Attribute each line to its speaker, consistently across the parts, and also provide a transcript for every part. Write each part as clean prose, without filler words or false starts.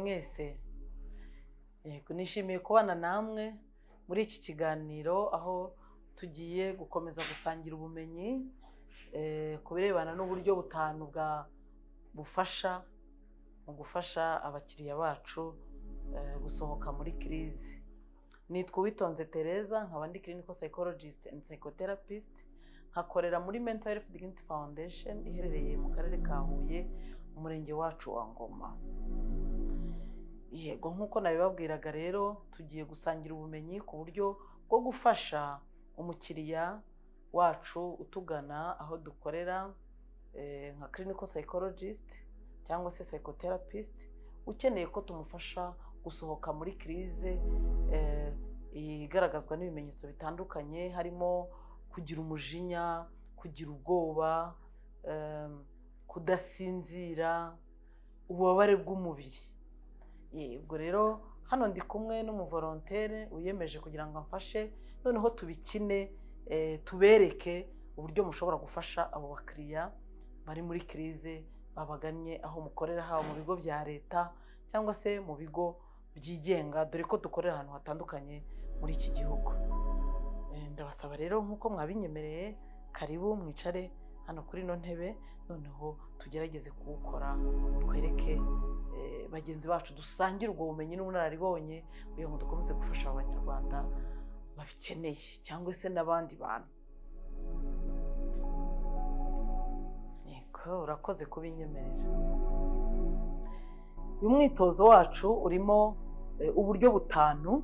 Speaker 1: mwese. Yego, nishimiye kubana namwe muri iki kiganiro aho tugiye gukomeza gusangira ubumenyi ku birebana n'uburyo butanu bufasha mu gufasha abakiriya bacu gusohoka muri crise. Nitwa Uwitonze Tereza, nkaba ndi clinical psychologist and psychotherapist, nkakorera muri Mental Health Dignity Foundation iherereye mu karere ka Huye, umurenge wacu wa Ngoma. Yego, nkuko nabibabwiraga rero tugiye gusangira ubumenyi ku buryo bwo gufasha umukiriya wacu utugana aho dukorera nka clinical psychologist cyangwa se psychotherapist, ukeneye ko tumufasha gusohoka muri crise igaragazwa n'ibimenyetso bitandukanye, harimo kugira umujinya, kugira ubwoba, kudasinzira, ububabare bw'umubiri. Ubwo rero hano ndi kumwe n'umuvolontaire wiyemeje kugira ngo amfashe, noneho tubikine tubereke uburyo mushobora gufasha abo bakiriya bari muri crise babaganye aho mukorera, haba mu bigo bya leta cyangwa se mu bigo byigenga, dore ko dukorera ahantu hatandukanye muri iki gihugu. Ndabasaba rero nk'uko mwabinyemereye, karibu mwicare hano kuri ino ntebe, noneho tugerageze kuwukora, twereke bagenzi bacu, dusangire ubwo bumenyi n'ubunararibonye kugira ngo dukomeze gufasha abanyarwanda babikeneye cyangwa se n'abandi bantu. Yego, urakoze kubinyemerera. Uyu mwitozo wacu urimo uburyo butanu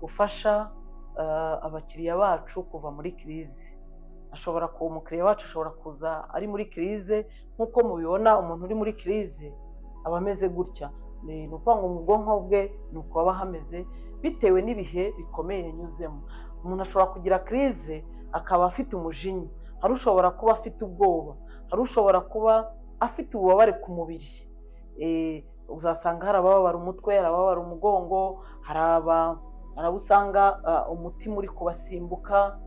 Speaker 1: bufasha abakiriya bacu kuva muri crise. Umukiriya wacu ashobora kuza ari muri crise, nk'uko mubibona umuntu uri muri crise aba ameze gutya. Ni ukuvuga ngo mu bwonko bwe ni uko aba hameze bitewe n'ibihe bikomeye yanyuzemo. Umuntu ashobora kugira crise akaba afite umujinya, hari ushobora kuba afite ubwoba, hari ushobora kuba afite ububabare ku mubiri. Uzasanga hari abababara umutwe, hari abababara umugongo, hari abo usanga umutima uri kubasimbuka.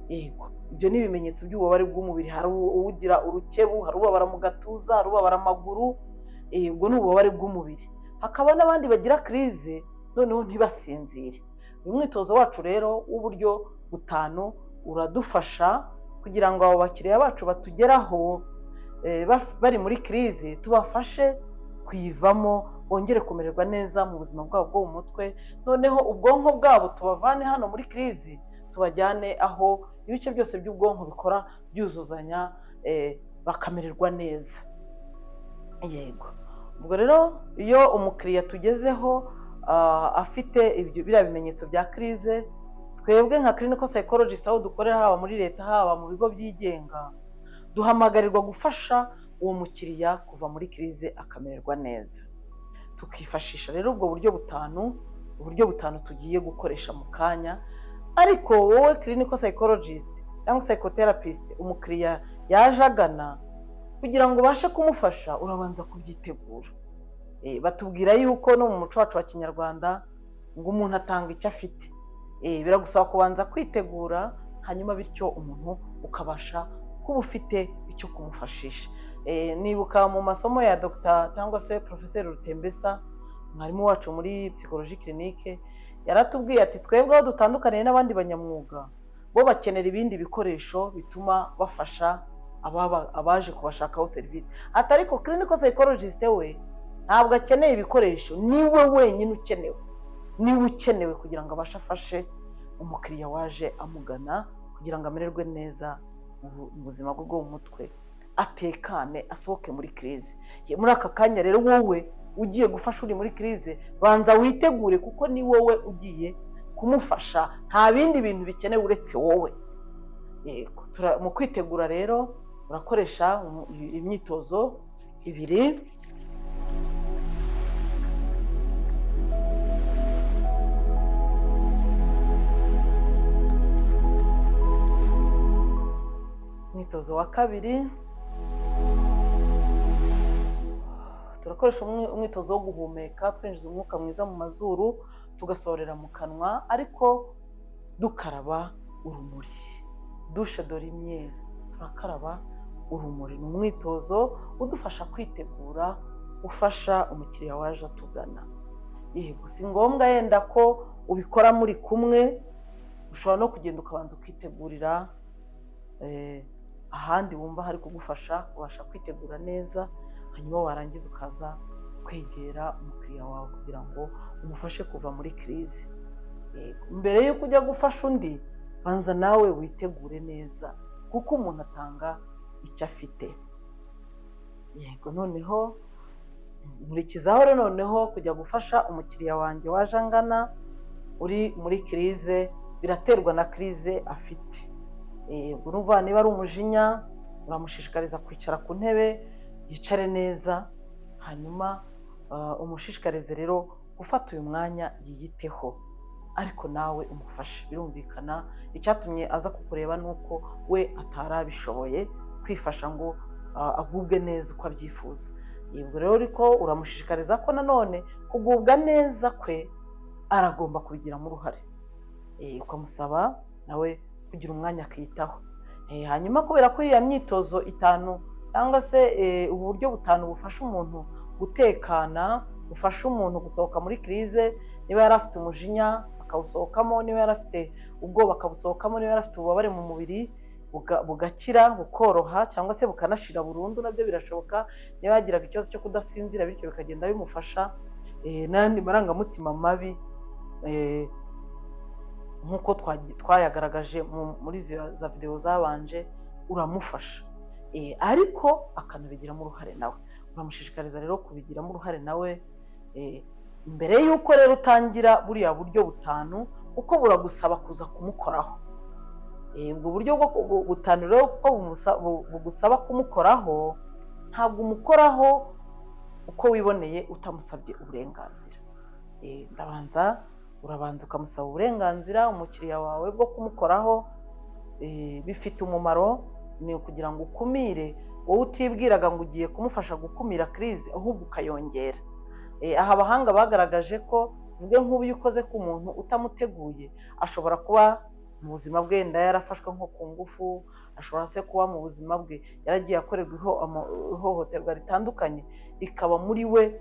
Speaker 1: Yego, ibyo ni ibimenyetso by'ububabare bw'umubiri. Hari uwugira urukebu, hari ubabara mu gatuza, hari ubabara amaguru. Ubwo ni ububabare bw'umubiri. Hakaba n'abandi bagira crise noneho ntibasinzire. Uyu mwitozo wacu rero w'uburyo butanu uradufasha kugira ngo abo bakiriya bacu batugeraho bari muri crise tubafashe kuyivamo, bongere kumererwa neza mu buzima bwabo bwo mu mutwe, noneho ubwonko bwabo tubavane hano muri crise tubajyane aho ibice byose by'ubwonko bikora byuzuzanya, bakamererwa neza. Yego, ubwo rero iyo umukiriya tugezeho afite biriya bimenyetso bya crise, twebwe nka clinical psychologist aho dukorera, haba muri leta haba mu bigo byigenga, duhamagarirwa gufasha uwo mukiriya kuva muri crise akamererwa neza. Tukifashisha rero ubwo uburyo butanu tugiye gukoresha mu kanya. Ariko wowe clinical psychologist cyangwa psychotherapist, umukiriya yaje agana, kugira ngo ubashe kumufasha urabanza kubyitegura. Batubwira yuko no mu muco wacu wa Kinyarwanda ngo umuntu atanga icyo afite. Biragusaba kubanza kwitegura, hanyuma bityo umuntu ukabasha kuba ufite icyo kumufashisha. Nibuka mu masomo ya Dr. cyangwa se Professeur Rutembesa, mwarimu wacu muri psychologie clinique, yaratubwiye ati twebwe aho dutandukaniye n'abandi banyamwuga, bo bakenera ibindi bikoresho bituma bafasha abaje kubashakaho serivisi. Ariko clinical psychologist we ntabwo akeneye ibikoresho, niwe wenyine ukenewe kugira ngo abashe afashe umukiriya waje amugana kugira ngo amererwe neza mu buzima bwe bwo mu mutwe, atekane, asohoke muri crise. Muri aka kanya rero wowe ugiye gufasha uri muri crise, banza witegure kuko ni wowe ugiye kumufasha, nta bindi bintu bikenewe uretse wowe. Yego, mu kwitegura rero urakoresha imyitozo ibiri. Umwitozo wa kabiri, turakoresha umwitozo wo guhumeka, twinjiza umwuka mwiza mu mazuru tugasohorera mu kanwa, ariko dukaraba urumuri, douche de lumière. Turakaraba urumuri. Ni umwitozo udufasha kwitegura, ufasha umukiriya waje atugana. yego si ngombwa yenda ko ubikora muri kumwe, ushobora no kugenda ukabanza ukitegurira ahandi wumva hari kugufasha ubasha kwitegura neza, hanyuma warangiza ukaza kwegera umukiriya wawe kugira ngo umufashe kuva muri kirize. Mbere y'uko ujya gufasha undi, banza nawe witegure neza kuko umuntu atanga icyo afite. Yego, noneho nkurikizaho rero noneho kujya gufasha umukiriya wanjye waje angana uri muri kirize, biraterwa na kirize afite. Urumva niba ari umujinya, uramushishikariza kwicara ku ntebe yicare neza, hanyuma umushishikarize rero gufata uyu mwanya yiyiteho, ariko nawe umufashe. Birumvikana icyatumye aza kukureba ni uko we atari abishoboye kwifasha ngo agubwe neza uko abyifuza. Yego rero ariko uramushishikariza ko nanone kugubwa neza kwe aragomba kubigiramo uruhare, ukamusaba nawe kugira umwanya akiyitaho. Hanyuma kubera ko iyo myitozo itanu cyangwa se ubu buryo butanu bufasha umuntu gutekana, bufasha umuntu gusohoka muri kirize, niba yari afite umujinya akawusohokamo, niba yari afite ubwoba akabusohokamo, niba yari afite ububabare mu mubiri bugakira bukoroha cyangwa se bukanashira burundu, nabyo birashoboka. Niba yagiraga ikibazo cyo kudasinzira bityo bikagenda bimufasha, n'andi marangamutima mabi nk'uko twayagaragaje muri za videwo zabanje, uramufasha ariko akanabigiramo uruhare nawe. Uramushishikariza rero kubigiramo uruhare nawe mbere y'uko rero utangira buriya buryo butanu, kuko buragusaba kuza kumukoraho. Ubwo buryo butanu rero kuko bugusaba kumukoraho, ntabwo umukoraho uko wiboneye utamusabye uburenganzira. Urabanza ukamusaba uburenganzira umukiriya wawe bwo kumukoraho. Bifite umumaro, ni ukugira ngo ukumire, wowe utibwiraga ngo ugiye kumufasha gukumira kirize, ahubwo ukayongera. Aha abahanga bagaragaje ko tuvuge nk'ubu iyo ukoze ku muntu utamuteguye, ashobora kuba mu buzima bwe wenda yarafashwe nko ku ngufu, ashobora se kuba mu buzima bwe yaragiye akorerwa ihohoterwa ritandukanye, rikaba muri we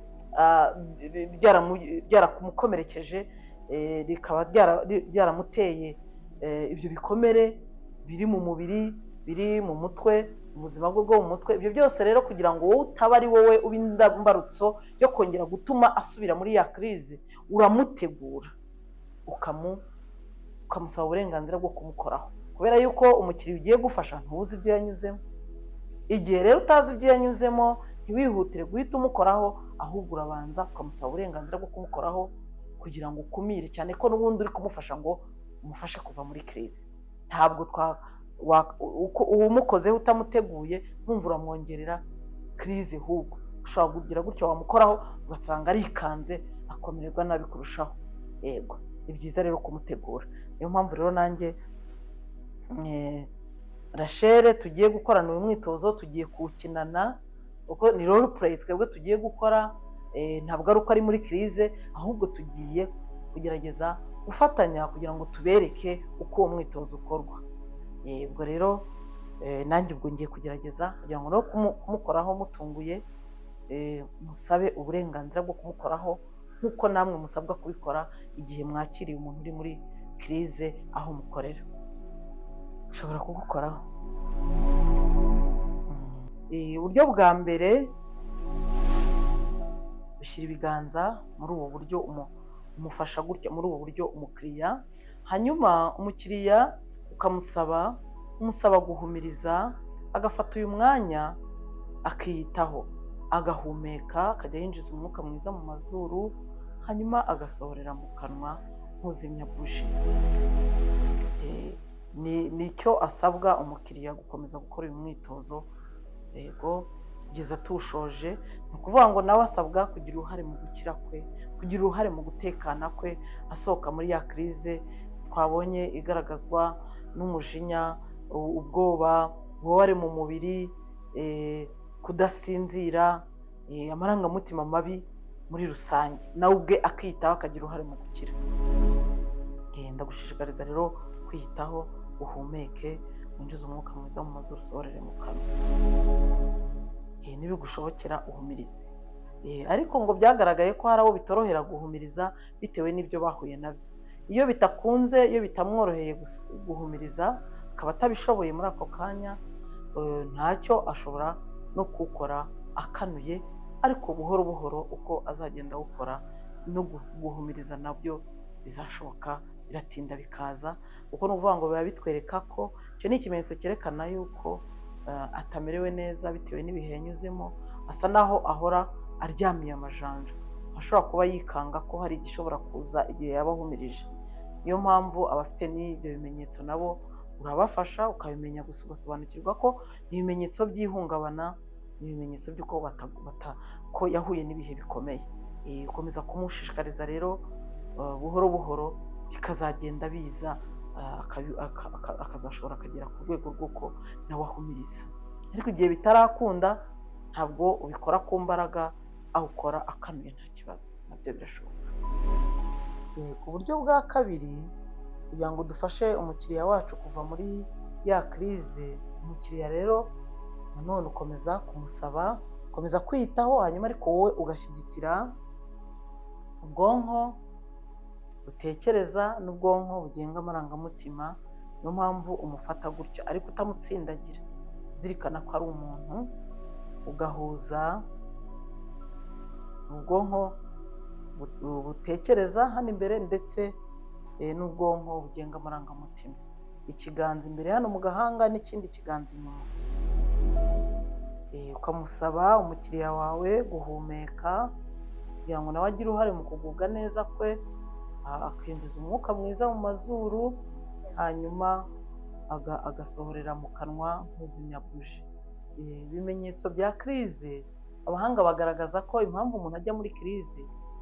Speaker 1: ryaramukomerekeje, rikaba ryaramuteye ibyo bikomere biri mu mubiri, biri mu mutwe, mu buzima bwe bwo mu mutwe. Ibyo byose rero kugira ngo wowe utaba ari wowe uba indambarutso yo kongera gutuma asubira muri ya kirize, uramutegura ukamusaba uburenganzira bwo kumukoraho, kubera yuko umukiriya ugiye gufasha ntuzi ibyo yanyuzemo. Igihe rero utazi ibyo yanyuzemo, ntiwihutire guhita umukoraho, ahubwo urabanza ukamusaba uburenganzira bwo kumukoraho kugira ngo ukumire, cyane ko n'ubundi uri kumufasha ngo umufashe kuva muri kirize. Ntabwo uwumukozeho utamuteguye nkumva uramwongerera kirize, ahubwo ushobora kugira gutyo wamukoraho ugasanga arikanze akomererwa nabi kurushaho. Yego, ni byiza rero kumutegura. Niyo mpamvu rero nanjye Rachel tugiye gukorana uyu mwitozo, tugiye kuwukinana kuko ni role play twebwe tugiye gukora. Ntabwo ari uko ari muri kirize, ahubwo tugiye kugerageza gufatanya kugira ngo tubereke uko uwo mwitozo ukorwa. Ubwo rero nanjye ubwo ngiye kugerageza kugira ngo no kumukoraho mutunguye, musabe uburenganzira bwo kumukoraho nk'uko namwe musabwa kubikora igihe mwakiriye umuntu uri muri kirize aho mukorera. Ushobora kugukoraho. Uburyo bwa mbere, ushyira ibiganza muri ubu buryo, umufasha gutya muri ubu buryo umukiriya, hanyuma umukiriya umusaba guhumiriza, agafata uyu mwanya akiyitaho, agahumeka, akajya yinjiza umwuka mwiza mu mazuru, hanyuma agasohorera mu kanwa nk'uzimya buji. Nicyo asabwa umukiriya gukomeza gukora uyu mwitozo. Yego, kugeza tuwushoje, ni ukuvuga ngo nawe asabwa kugira uruhare mu gukira kwe, kugira uruhare mu gutekana kwe, asohoka muri ya kirize twabonye igaragazwa n'umujinya, ubwoba, ububabare mu mubiri, kudasinzira, amarangamutima mabi muri rusange, nawe ubwe akiyitaho akagira uruhare mu gukira. Ndagushishikariza rero kwiyitaho, uhumeke, winjize umwuka mwiza mu mazuru, usohorere mu kanwa. Nibigushobokera uhumirize. ariko ngo byagaragaye ko hari abo bitorohera guhumiriza bitewe n'ibyo bahuye nabyo. Iyo bitakunze, iyo bitamworoheye guhumiriza, akaba atabishoboye muri ako kanya, ntacyo ashobora no kuwukora akanuye, ariko buhoro buhoro uko azagenda awukora no guhumiriza nabyo bizashoboka, biratinda bikaza, kuko ni ukuvuga ngo biba bitwereka ko icyo ni ikimenyetso cyerekana yuko atamerewe neza bitewe n'ibihe yanyuzemo, asa naho ahora aryamiye amajanja, ashobora kuba yikanga ko hari igishobora kuza igihe yaba ahumirije. Niyo mpamvu abafite n'ibyo bimenyetso nabo urabafasha ukabimenya, gusa ugasobanukirwa ko ibimenyetso by'ihungabana ni ibimenyetso by'uko ko yahuye n'ibihe bikomeye. Ukomeza kumushishikariza rero buhoro buhoro bikazagenda biza, akazashobora akagera ku rwego rw'uko nawe ahumiriza. Ariko igihe bitarakunda ntabwo ubikora ku mbaraga, awukora akanuye nta kibazo, nabyo birashoboka. Ku buryo bwa kabiri, kugira ngo dufashe umukiriya wacu kuva muri ya kirize, umukiriya rero nanone ukomeza kumusaba, ukomeza kwiyitaho, hanyuma ariko wowe ugashyigikira ubwonko butekereza n'ubwonko bugenga amarangamutima. Niyo mpamvu umufata gutyo, ariko utamutsindagira, uzirikana ko ari umuntu, ugahuza ubwonko butekereza hano imbere ndetse n'ubwonko bugenga amarangamutima. Ikiganza imbere hano mu gahanga n'ikindi kiganza inyuma. Ukamusaba umukiriya wawe guhumeka kugira ngo nawe agire uruhare mu kugubwa neza kwe, akinjiza umwuka mwiza mu mazuru, hanyuma agasohorera mu kanwa nk'uzimya buji. Ibimenyetso bya kirize, abahanga bagaragaza ko impamvu umuntu ajya muri kirize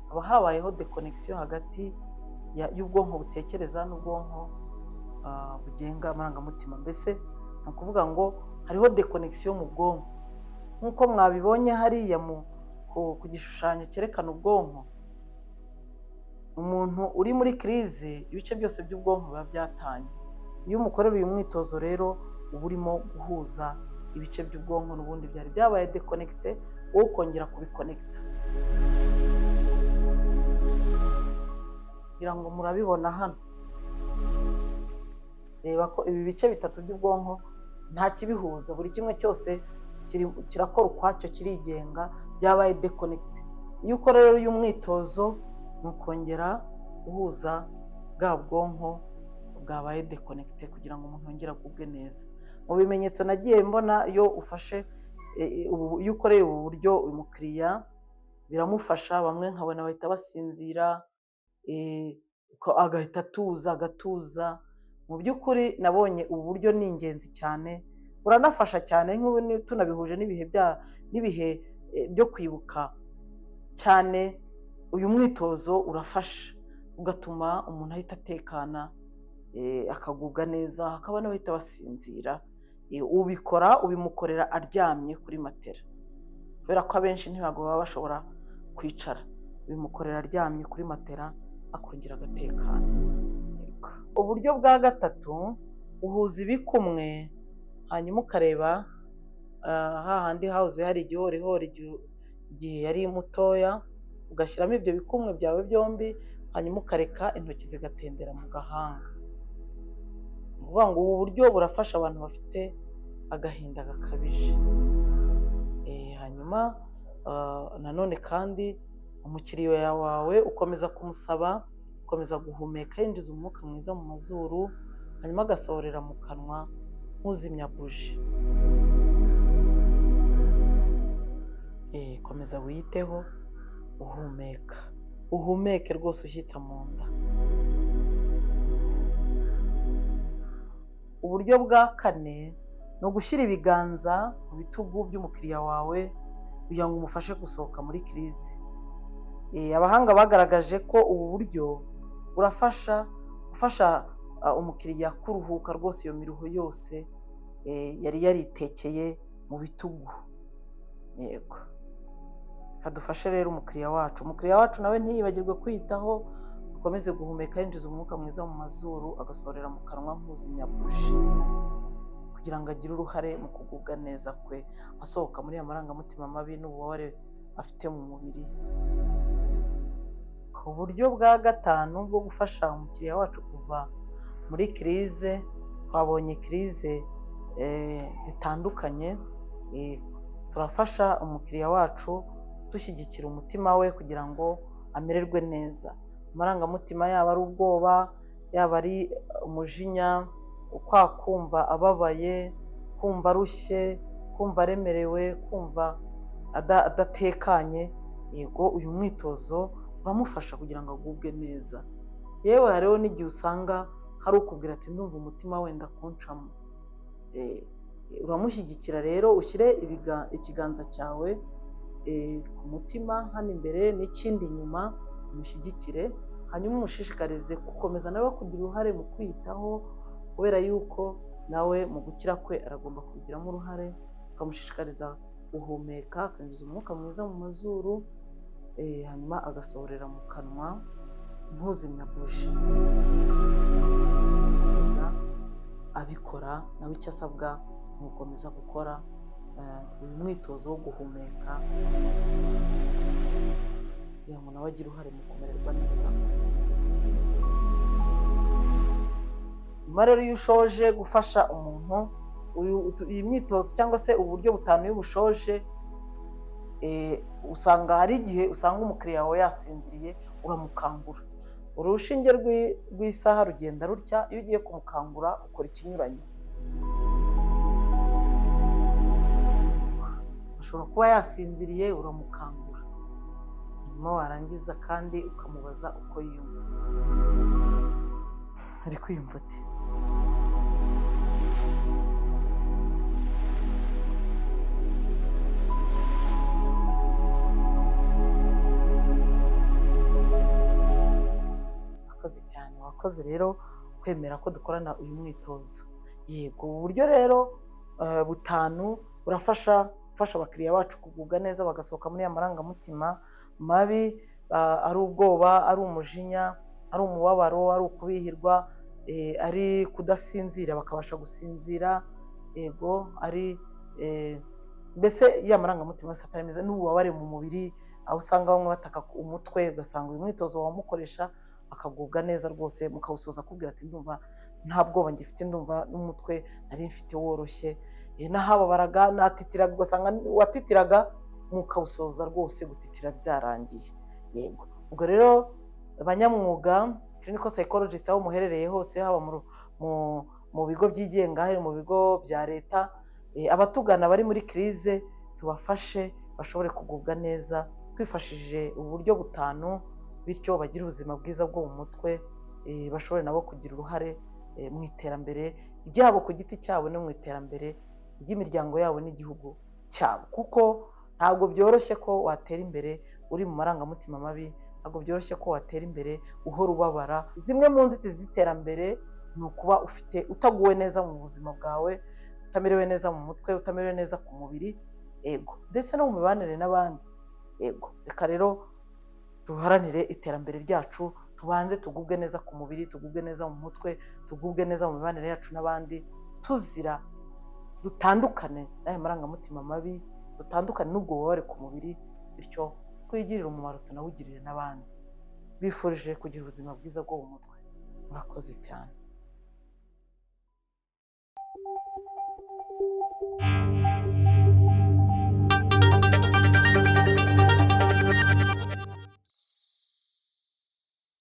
Speaker 1: haba habayeho dekonegisiyo hagati y'ubwonko butekereza n'ubwonko bugenga amarangamutima. Mbese ni ukuvuga ngo hariho dekonegisiyo mu bwonko, nk'uko mwabibonye hariya ku gishushanyo cyerekana ubwonko. Umuntu uri muri kirize, ibice byose by'ubwonko biba byatanye. Iyo umukorera uyu mwitozo rero uba urimo guhuza ibice by'ubwonko n'ubundi byari byabaye dekonegite, wowe ukongera kubikonegita. kugira ngo murabibona hano. Reba ko ibi bice bitatu by'ubwonko nta kibihuza, buri kimwe cyose kirakora ukwacyo, kirigenga, byabaye dekonegite. Iyo ukora rero uyu mwitozo ni ukongera guhuza bwa bwonko bwabaye dekonegite kugira ngo umuntu yongere agubwe neza. Mu bimenyetso nagiye mbona, iyo ukoreye ubu buryo uyu mukiriya biramufasha, bamwe nkabona bahita basinzira, agahita agatuza. Mu by'ukuri nabonye ubu buryo ni ingenzi cyane, buranafasha cyane, nk'ubu tunabihuje n'ibihe byo kwibuka cyane. Uyu mwitozo urafasha, ugatuma umuntu ahita atekana, akagubwa neza, hakaba n'abahita basinzira. Ubimukorera aryamye kuri matera, kubera ko abenshi ntabwo baba bashobora kwicara. Ubimukorera aryamye kuri matera, akongera agatekana. Uburyo bwa gatatu, uhuza ibikumwe, hanyuma ukareba hahandi hahoze hari igihorihori igihe yari mutoya, ugashyiramo ibyo bikumwe byawe byombi, hanyuma ukareka intoki zigatembera mu gahanga. Ni ukuvuga ngo ubu buryo burafasha abantu bafite agahinda gakabije. Hanyuma nanone kandi umukiriya wawe ukomeza kumusaba gukomeza guhumeka, yinjiza umwuka mwiza mu mazuru, hanyuma agasohorera mu kanwa nk'uzimya buji. Komeza wiyiteho, uhumeke rwose ushyitsa mu nda. Uburyo bwa kane ni ugushyira ibiganza mu bitugu by'umukiriya wawe kugira ngo umufashe gusohoka muri kirize. Abahanga bagaragaje ko ubu buryo gufasha umukiriya kuruhuka rwose iyo miruho yose yari yaritekeye mu bitugu. Yego, kadufashe rero umukiriya wacu nawe ntiyibagirwe kwiyitaho, ukomeze guhumeka, yinjiza umwuka mwiza mu mazuru, agasohorera mu kanwa nk'uzimya buji, kugira ngo agire uruhare mu kugubwa neza kwe, asohoka muri ya marangamutima mabi n'ububabare afite mu mubiri. Uburyo bwa gatanu bwo gufasha umukiriya wacu kuva muri kirize, twabonye kirize zitandukanye. Turafasha umukiriya wacu dushyigikira umutima we kugira ngo amererwe neza. Amarangamutima yaba ari ubwoba, yaba ari umujinya, kwa kumva ababaye, kumva arushye, kumva aremerewe, kumva adatekanye, yego uyu mwitozo uramufasha kugira ngo agubwe neza. Yewe hariho n'igihe usanga hari ukubwira ati ndumva umutima wenda kuncamo. Uramushyigikira rero, ushyire ikiganza cyawe ku mutima hano imbere n'ikindi inyuma, umushyigikire, hanyuma umushishikarize gukomeza nawe kugira uruhare mu kwiyitaho, kubera yuko nawe mu gukira kwe aragomba kubigiramo uruhare. Ukamushishikariza guhumeka, akinjiza umwuka mwiza mu mazuru, hanyuma agasohorera mu kanwa ntuzimya buji. Abikora nawe icyo asabwa ni ugukomeza gukora uyu mwitozo wo guhumeka kugira ngo nawe agire uruhare mu kumererwa neza. Nyuma rero iyo ushoje gufasha umuntu iyi myitozo cyangwa se uburyo butanu iyo ubushoje, usanga hari igihe usanga umukiriya wawe yasinziriye, uramukangura. Urushinge rw'isaha rugenda rutya, iyo ugiye kumukangura ukora ikinyuranye. Ashobora kuba yasinziriye, uramukangura, nyuma warangiza kandi ukamubaza uko yiyumva. Ari kwiyumva ute? Wakoze cyane, wakoze rero kwemera ko dukorana uyu mwitozo. Yego, ubu buryo rero butanu burafasha abakiriya bacu kugubwa neza, bagasohoka muri ya marangamutima mabi, ari ubwoba, ari umujinya, ari umubabaro, ari ukubihirwa, ari kudasinzira bakabasha gusinzira, yego, ari mbese ya marangamutima yose atari meza, n'ububabare mu mubiri, aho usanga bamwe bataka umutwe, ugasanga uyu mwitozo wamukoresha akagubwa neza rwose, mukawusoza akubwira ati ndumva nta bwoba ngifite, ndumva n'umutwe nari mfite woroshye, nahababaraga, natitiraga, ugasanga watitiraga, mukawusoza rwose gutitira byarangiye. Yego, ubwo rero abanyamwuga clinical psychologist aho muherereye hose, haba mu bigo byigenga, mu bigo bya leta, abatugana bari muri kirize tubafashe bashobore kugubwa neza twifashishije uburyo butanu, bityo bagire ubuzima bwiza bwo mu mutwe, bashobore nabo kugira uruhare mu iterambere ryabo ku giti cyabo no mu iterambere ry'imiryango yabo n'igihugu cyabo. Kuko ntabwo byoroshye ko watera imbere uri mu marangamutima mabi, ntabwo byoroshye ko watera imbere uhora ubabara. Zimwe mu nzitizi z'iterambere ni ukuba utaguwe neza mu buzima bwawe, utamerewe neza mu mutwe, utamerewe neza ku mubiri, ego, ndetse no mu mibanire n'abandi. Ego, reka rero duharanire iterambere ryacu, tubanze tugubwe neza ku mubiri, tugubwe neza mu mutwe, tugubwe neza mu mibanire yacu n'abandi, tuzira dutandukane n'aya marangamutima mabi, dutandukane n'ubwo bubabare ku mubiri, bityo twigirire umumaro tunawugirire n'abandi. Bifurije kugira ubuzima bwiza bwo mu mutwe. Murakoze cyane.